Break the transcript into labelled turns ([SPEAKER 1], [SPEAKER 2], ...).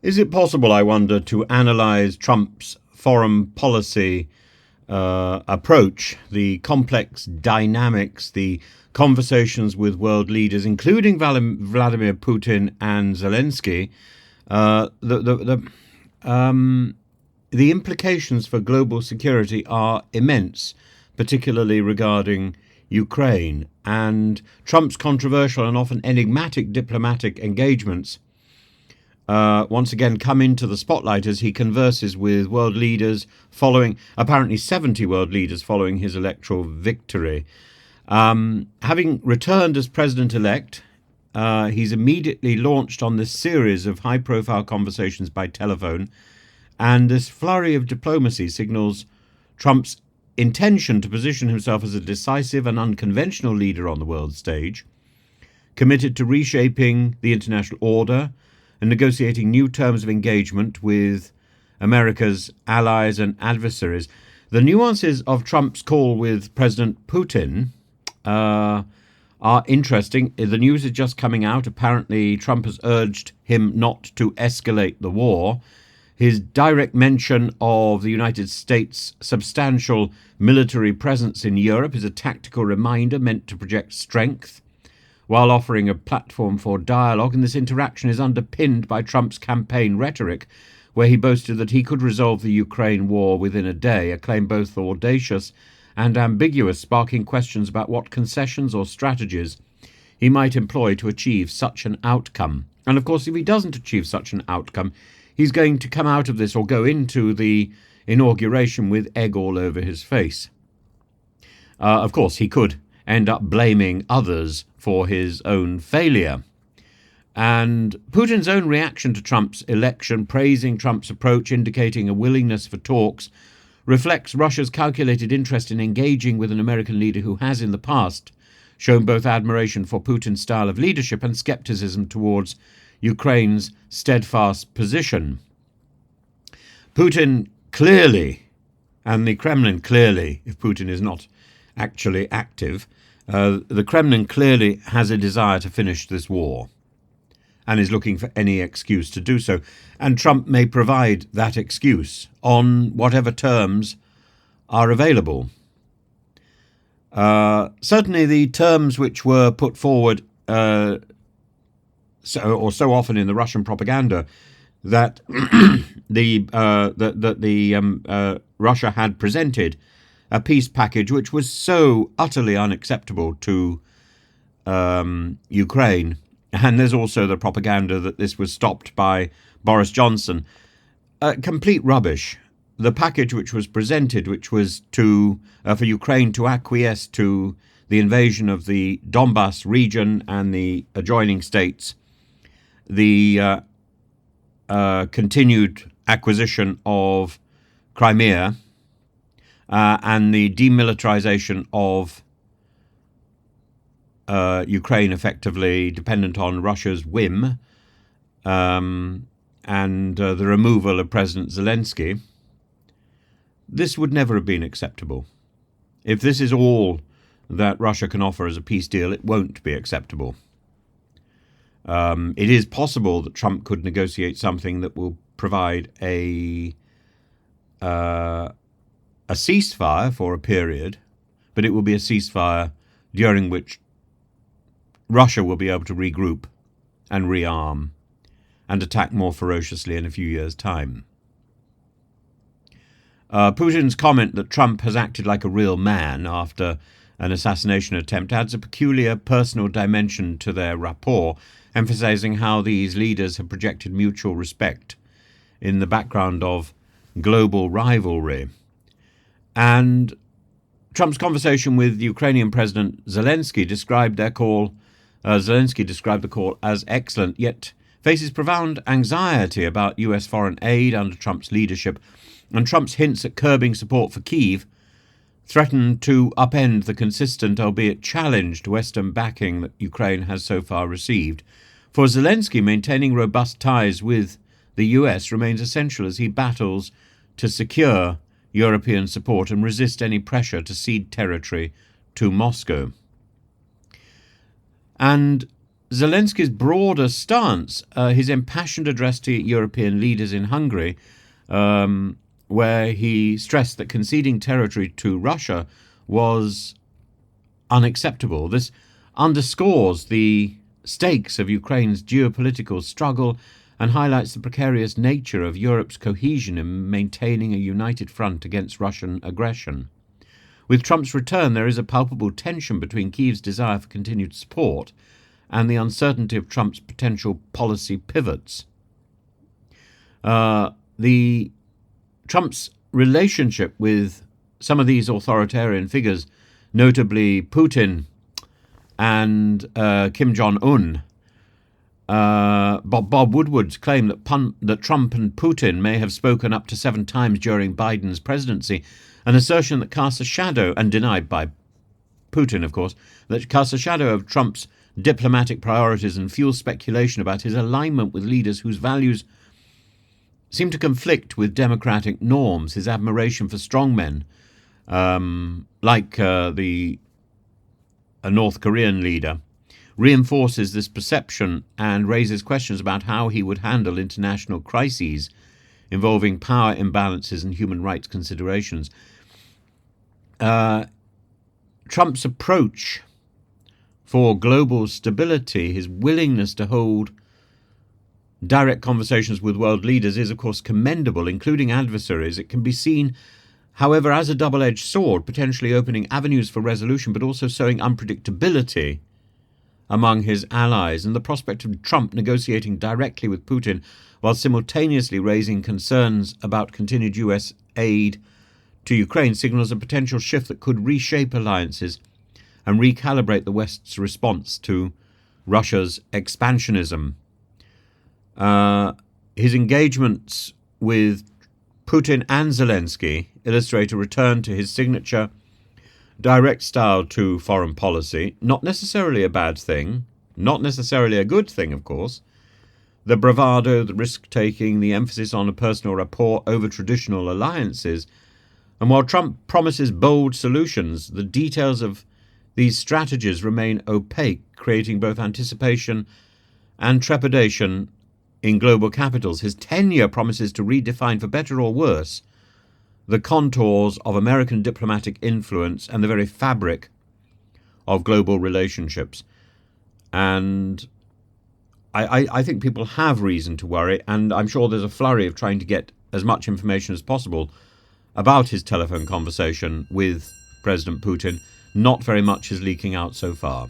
[SPEAKER 1] Is it possible, I wonder, to analyse Trump's foreign policy approach, the complex dynamics, the conversations with world leaders, including Vladimir Putin and Zelensky, uh, the, the, the, the implications for global security are immense, particularly regarding Ukraine, and Trump's controversial and often enigmatic diplomatic engagements once again come into the spotlight as he converses with world leaders following, apparently 70 world leaders following his electoral victory. Having returned as president-elect, he's immediately launched on this series of high-profile conversations by telephone, and this flurry of diplomacy signals Trump's intention to position himself as a decisive and unconventional leader on the world stage, committed to reshaping the international order and negotiating new terms of engagement with America's allies and adversaries. The nuances of Trump's call with President Putin are interesting. The news is just coming out. Apparently, Trump has urged him not to escalate the war. His direct mention of the United States' substantial military presence in Europe is a tactical reminder meant to project strength, while offering a platform for dialogue, and this interaction is underpinned by Trump's campaign rhetoric, where he boasted that he could resolve the Ukraine war within a day, a claim both audacious and ambiguous, sparking questions about what concessions or strategies he might employ to achieve such an outcome. And of course, if he doesn't achieve such an outcome, he's going to come out of this or go into the inauguration with egg all over his face. Of course, he could end up blaming others for his own failure. And Putin's own reaction to Trump's election, praising Trump's approach, indicating a willingness for talks, reflects Russia's calculated interest in engaging with an American leader who has in the past shown both admiration for Putin's style of leadership and skepticism towards Ukraine's steadfast position. Putin clearly, and the Kremlin clearly, if Putin is not actually active, the Kremlin clearly has a desire to finish this war and is looking for any excuse to do so. And Trump may provide that excuse on whatever terms are available. Certainly the terms which were put forward so often in the Russian propaganda that Russia had presented a peace package which was so utterly unacceptable to Ukraine. And there's also the propaganda that this was stopped by Boris Johnson. Complete rubbish. The package which was presented, which was for Ukraine to acquiesce to the invasion of the Donbas region and the adjoining states, the continued acquisition of Crimea, and the demilitarization of Ukraine, effectively dependent on Russia's whim, and the removal of President Zelensky, this would never have been acceptable. If this is all that Russia can offer as a peace deal, it won't be acceptable. It is possible that Trump could negotiate something that will provide a ceasefire for a period, but it will be a ceasefire during which Russia will be able to regroup and rearm and attack more ferociously in a few years' time. Putin's comment that Trump has acted like a real man after an assassination attempt adds a peculiar personal dimension to their rapport, emphasizing how these leaders have projected mutual respect in the background of global rivalry. And Trump's conversation with Ukrainian President Zelensky described the call as excellent, yet faces profound anxiety about US foreign aid under Trump's leadership, and Trump's hints at curbing support for Kyiv threaten to upend the consistent, albeit challenged, Western backing that Ukraine has so far received. For Zelensky, maintaining robust ties with the US remains essential as he battles to secure European support and resist any pressure to cede territory to Moscow. And Zelensky's broader stance, his impassioned address to European leaders in Hungary, where he stressed that conceding territory to Russia was unacceptable. This underscores the stakes of Ukraine's geopolitical struggle and highlights the precarious nature of Europe's cohesion in maintaining a united front against Russian aggression. With Trump's return, there is a palpable tension between Kyiv's desire for continued support and the uncertainty of Trump's potential policy pivots. Trump's relationship with some of these authoritarian figures, notably Putin and Kim Jong-un, Bob Woodward's claim that Trump and Putin may have spoken up to 7 times during Biden's presidency, an assertion that casts a shadow, and denied by Putin, of course, that casts a shadow of Trump's diplomatic priorities and fuels speculation about his alignment with leaders whose values seem to conflict with democratic norms. His admiration for strongmen, like a North Korean leader, reinforces this perception and raises questions about how he would handle international crises involving power imbalances and human rights considerations. Trump's approach for global stability, his willingness to hold direct conversations with world leaders, is, of course, commendable, including adversaries. It can be seen, however, as a double-edged sword, potentially opening avenues for resolution, but also sowing unpredictability among his allies. And the prospect of Trump negotiating directly with Putin while simultaneously raising concerns about continued US aid to Ukraine signals a potential shift that could reshape alliances and recalibrate the West's response to Russia's expansionism. His engagements with Putin and Zelensky illustrate a return to his signature direct style to foreign policy. Not necessarily a bad thing, not necessarily a good thing, of course. The bravado, the risk-taking, the emphasis on a personal rapport over traditional alliances. And while Trump promises bold solutions, the details of these strategies remain opaque, creating both anticipation and trepidation in global capitals. His tenure promises to redefine, for better or worse, the contours of American diplomatic influence and the very fabric of global relationships. And I think people have reason to worry, and I'm sure there's a flurry of trying to get as much information as possible about his telephone conversation with President Putin. Not very much is leaking out so far.